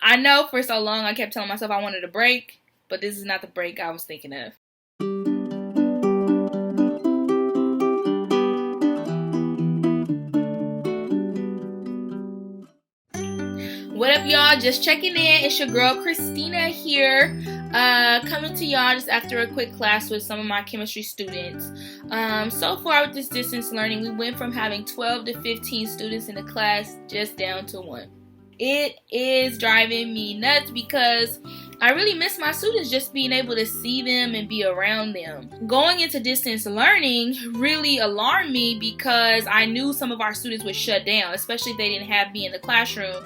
I know for so long I kept telling myself I wanted a break, but this is not the break I was thinking of. What up, y'all? Just checking in. It's your girl Christina here, coming to y'all just after a quick class with some of my chemistry students. So far with this distance learning, we went from having 12 to 15 students in the class just down to 1. It is driving me nuts because I really miss my students, just being able to see them and be around them. Going into distance learning really alarmed me because I knew some of our students would shut down, especially if they didn't have me in the classroom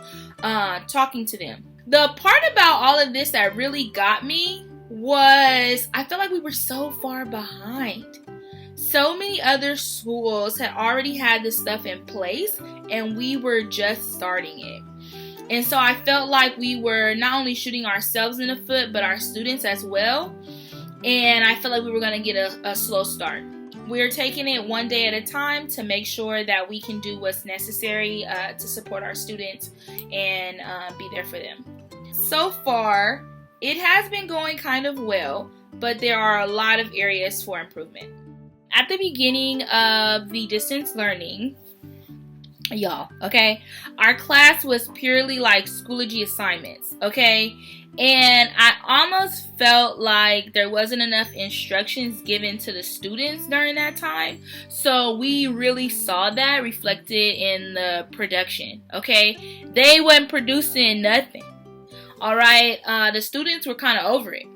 talking to them. The part about all of this that really got me was I felt like we were so far behind. So many other schools had already had this stuff in place and we were just starting it. And so I felt like we were not only shooting ourselves in the foot, but our students as well. And I felt like we were going to get a slow start. We're taking it one day at a time to make sure that we can do what's necessary to support our students and be there for them. So far, it has been going kind of well, but there are a lot of areas for improvement. At the beginning of the distance learning, y'all, okay, our class was purely like Schoology assignments, okay, and I almost felt like there wasn't enough instructions given to the students during that time, so we really saw that reflected in the production, okay. They weren't producing nothing, all right. The students were kind of over it,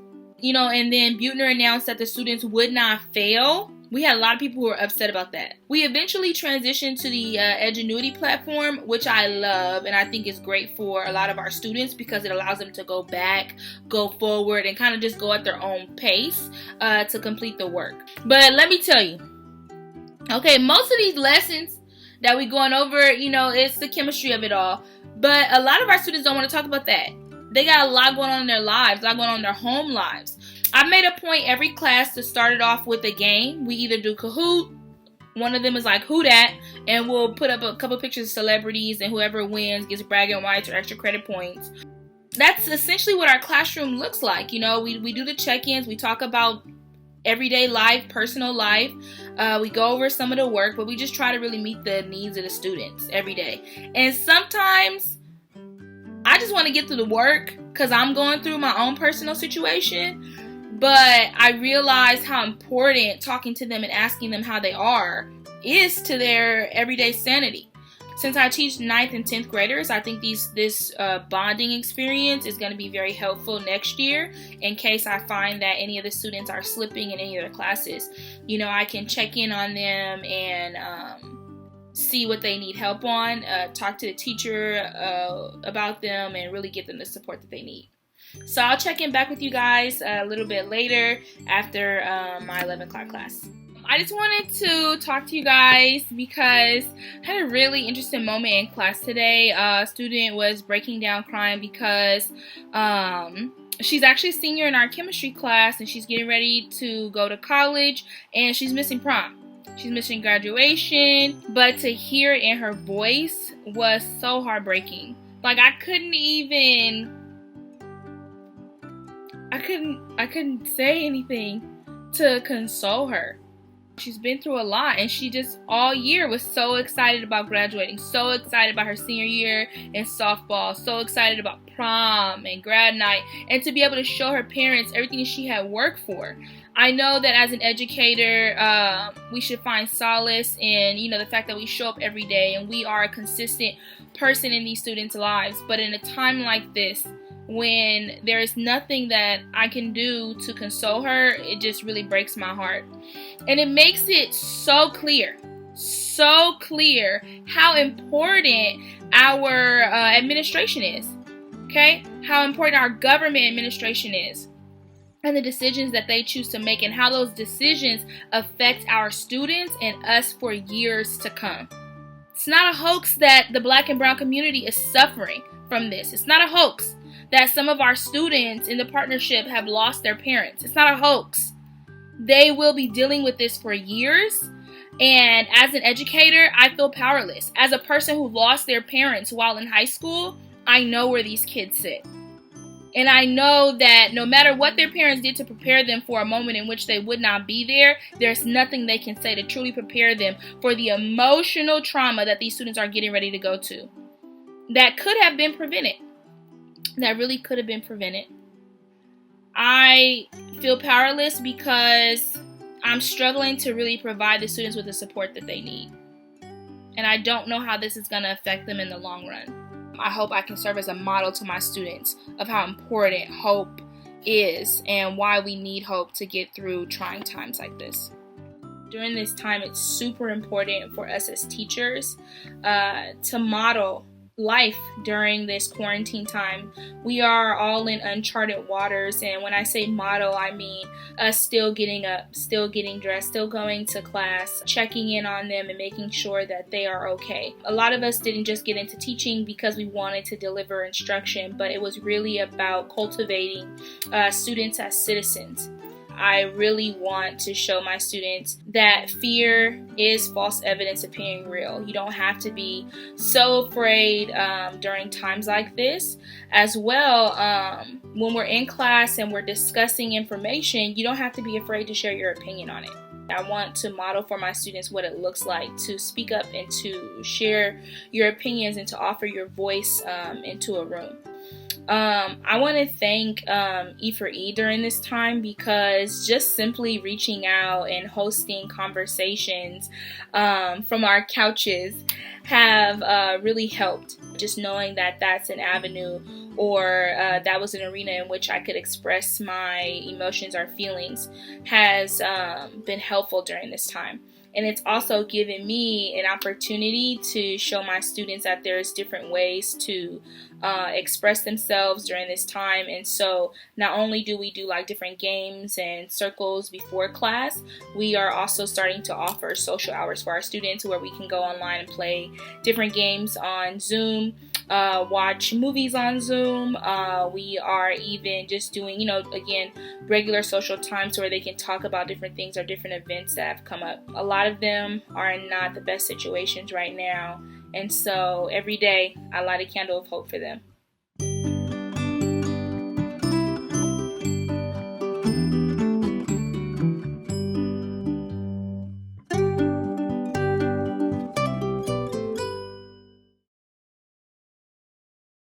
and then Buettner announced that the students would not fail. We had a lot of people who were upset about that. We eventually transitioned to the Edgenuity platform, which I love, and I think is great for a lot of our students because it allows them to go back, go forward, and kind of just go at their own pace to complete the work. But let me tell you, okay, most of these lessons that we're going over, it's the chemistry of it all. But a lot of our students don't want to talk about that. They got a lot going on in their lives, a lot going on in their home lives. I made a point every class to start it off with a game. We either do Kahoot, one of them is like Who Dat, and we'll put up a couple pictures of celebrities, and whoever wins gets bragging rights or extra credit points. That's essentially what our classroom looks like. We do the check-ins, we talk about everyday life, personal life. We go over some of the work, but we just try to really meet the needs of the students every day. And sometimes I just want to get through the work because I'm going through my own personal situation. But I realize how important talking to them and asking them how they are is to their everyday sanity. Since I teach 9th and 10th graders, I think this bonding experience is going to be very helpful next year in case I find that any of the students are slipping in any of their classes. I can check in on them and see what they need help on, talk to the teacher about them, and really give them the support that they need. So I'll check in back with you guys a little bit later after my 11 o'clock class. I just wanted to talk to you guys because I had a really interesting moment in class today. A student was breaking down crying because she's actually a senior in our chemistry class and she's getting ready to go to college and she's missing prom. She's missing graduation, but to hear it in her voice was so heartbreaking. Like I couldn't say anything to console her. She's been through a lot and she just all year was so excited about graduating, so excited about her senior year in softball, so excited about prom and grad night, and to be able to show her parents everything she had worked for. I know that as an educator, we should find solace in, the fact that we show up every day and we are a consistent person in these students' lives. But in a time like this, when there is nothing that I can do to console her, it just really breaks my heart. And it makes it so clear how important our administration is, okay? How important our government administration is and the decisions that they choose to make and how those decisions affect our students and us for years to come. It's not a hoax that the Black and brown community is suffering from this. It's not a hoax that some of our students in the partnership have lost their parents. It's not a hoax. They will be dealing with this for years. And as an educator, I feel powerless. As a person who lost their parents while in high school, I know where these kids sit. And I know that no matter what their parents did to prepare them for a moment in which they would not be there, there's nothing they can say to truly prepare them for the emotional trauma that these students are getting ready to go to. That could have been prevented. That really could have been prevented. I feel powerless because I'm struggling to really provide the students with the support that they need. And I don't know how this is going to affect them in the long run. I hope I can serve as a model to my students of how important hope is and why we need hope to get through trying times like this. During this time, it's super important for us as teachers to model life during this quarantine time. We are all in uncharted waters, and when I say model, I mean us still getting up, still getting dressed, still going to class, checking in on them and making sure that they are okay. A lot of us didn't just get into teaching because we wanted to deliver instruction, but it was really about cultivating students as citizens. I really want to show my students that fear is false evidence appearing real. You don't have to be so afraid during times like this. As well, when we're in class and we're discussing information, you don't have to be afraid to share your opinion on it. I want to model for my students what it looks like to speak up and to share your opinions and to offer your voice into a room. I want to thank E4E during this time, because just simply reaching out and hosting conversations from our couches have really helped. Just knowing that that's an avenue or that was an arena in which I could express my emotions or feelings has been helpful during this time. And it's also given me an opportunity to show my students that there's different ways to express themselves during this time. And so not only do we do like different games and circles before class, we are also starting to offer social hours for our students where we can go online and play different games on Zoom, watch movies on Zoom. We are even just doing, again, regular social times where they can talk about different things or different events that have come up. A lot of them are not the best situations right now. And so every day I light a candle of hope for them.